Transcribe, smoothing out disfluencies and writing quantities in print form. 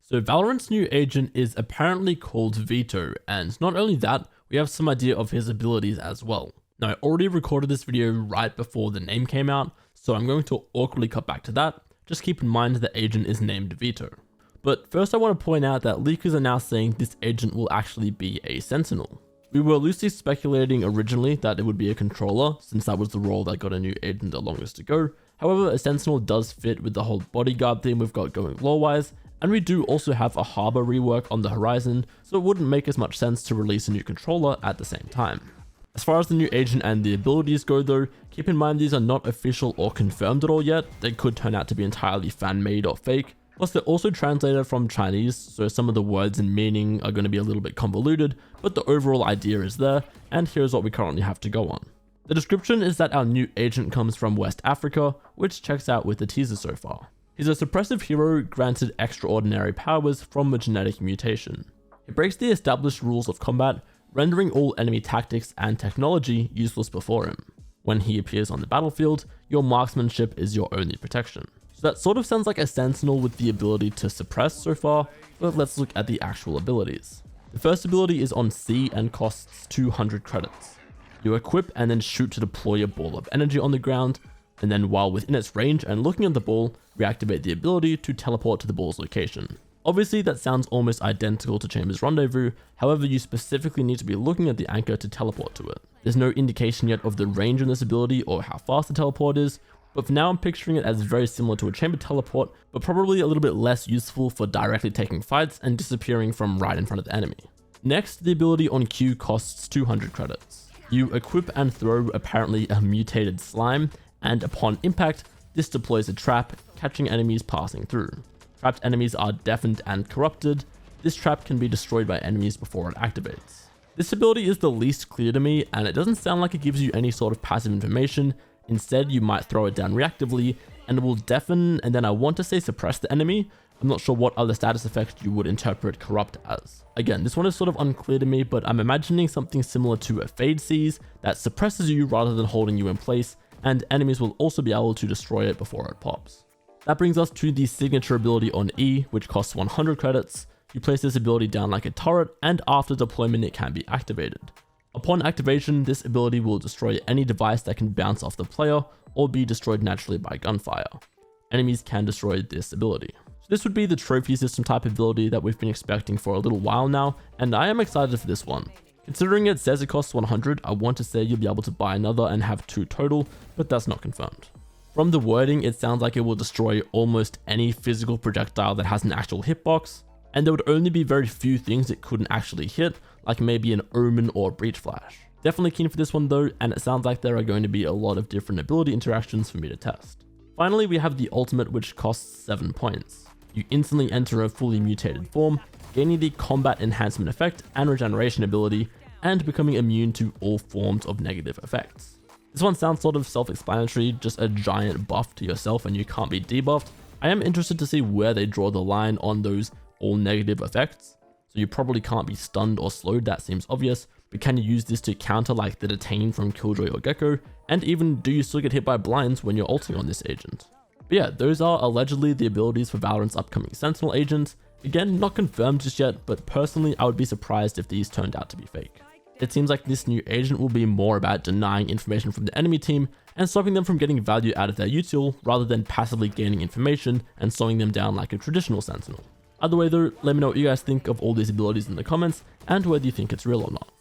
So Valorant's new agent is apparently called Veto, and not only that, we have some idea of his abilities as well. Now I already recorded this video right before the name came out, so I'm going to awkwardly cut back to that. Just keep in mind the agent is named Veto. But first I want to point out that leakers are now saying this agent will actually be a Sentinel. We were loosely speculating originally that it would be a controller, since that was the role that got a new agent the longest ago. However, a Sentinel does fit with the whole bodyguard theme we've got going lore-wise, and we do also have a harbor rework on the horizon, so it wouldn't make as much sense to release a new controller at the same time. As far as the new agent and the abilities go though, keep in mind these are not official or confirmed at all yet. They could turn out to be entirely fan-made or fake. Plus they're also translated from Chinese, so some of the words and meaning are going to be a little bit convoluted, but the overall idea is there, and here's what we currently have to go on. The description is that our new agent comes from West Africa, which checks out with the teaser so far. He's a suppressive hero granted extraordinary powers from a genetic mutation. He breaks the established rules of combat, rendering all enemy tactics and technology useless before him. When he appears on the battlefield, your marksmanship is your only protection. So that sort of sounds like a Sentinel with the ability to suppress so far, but let's look at the actual abilities. The first ability is on C and costs 200 credits. You equip and then shoot to deploy a ball of energy on the ground, and then while within its range and looking at the ball, reactivate the ability to teleport to the ball's location. Obviously that sounds almost identical to Chamber's Rendezvous, however you specifically need to be looking at the anchor to teleport to it. There's no indication yet of the range in this ability or how fast the teleport is, but for now I'm picturing it as very similar to a chamber teleport, but probably a little bit less useful for directly taking fights and disappearing from right in front of the enemy. Next, the ability on Q costs 200 credits. You equip and throw apparently a mutated slime, and upon impact, this deploys a trap, catching enemies passing through. Trapped enemies are deafened and corrupted. This trap can be destroyed by enemies before it activates. This ability is the least clear to me, and it doesn't sound like it gives you any sort of passive information. Instead, you might throw it down reactively, and it will deafen and then I want to say suppress the enemy. I'm not sure what other status effect you would interpret corrupt as. Again, this one is sort of unclear to me, but I'm imagining something similar to a Fade Seize that suppresses you rather than holding you in place, and enemies will also be able to destroy it before it pops. That brings us to the signature ability on E, which costs 100 credits. You place this ability down like a turret, and after deployment it can be activated. Upon activation, this ability will destroy any device that can bounce off the player or be destroyed naturally by gunfire. Enemies can destroy this ability. So this would be the trophy system type ability that we've been expecting for a little while now, and I am excited for this one. Considering it says it costs 100, I want to say you'll be able to buy another and have 2 total, but that's not confirmed. From the wording, it sounds like it will destroy almost any physical projectile that has an actual hitbox, and there would only be very few things it couldn't actually hit, like maybe an Omen or Breach Flash. Definitely keen for this one though, and it sounds like there are going to be a lot of different ability interactions for me to test. Finally, we have the ultimate, which costs 7 points. You instantly enter a fully mutated form, gaining the combat enhancement effect and regeneration ability, and becoming immune to all forms of negative effects. This one sounds sort of self-explanatory, just a giant buff to yourself and you can't be debuffed. I am interested to see where they draw the line on those all negative effects. So you probably can't be stunned or slowed, that seems obvious, but can you use this to counter like the detain from Killjoy or Gecko? And even do you still get hit by blinds when you're ulting on this agent? But yeah, those are allegedly the abilities for Valorant's upcoming Sentinel agent. Again, not confirmed just yet, but personally I would be surprised if these turned out to be fake. It seems like this new agent will be more about denying information from the enemy team and stopping them from getting value out of their util rather than passively gaining information and slowing them down like a traditional Sentinel. Either way though, let me know what you guys think of all these abilities in the comments and whether you think it's real or not.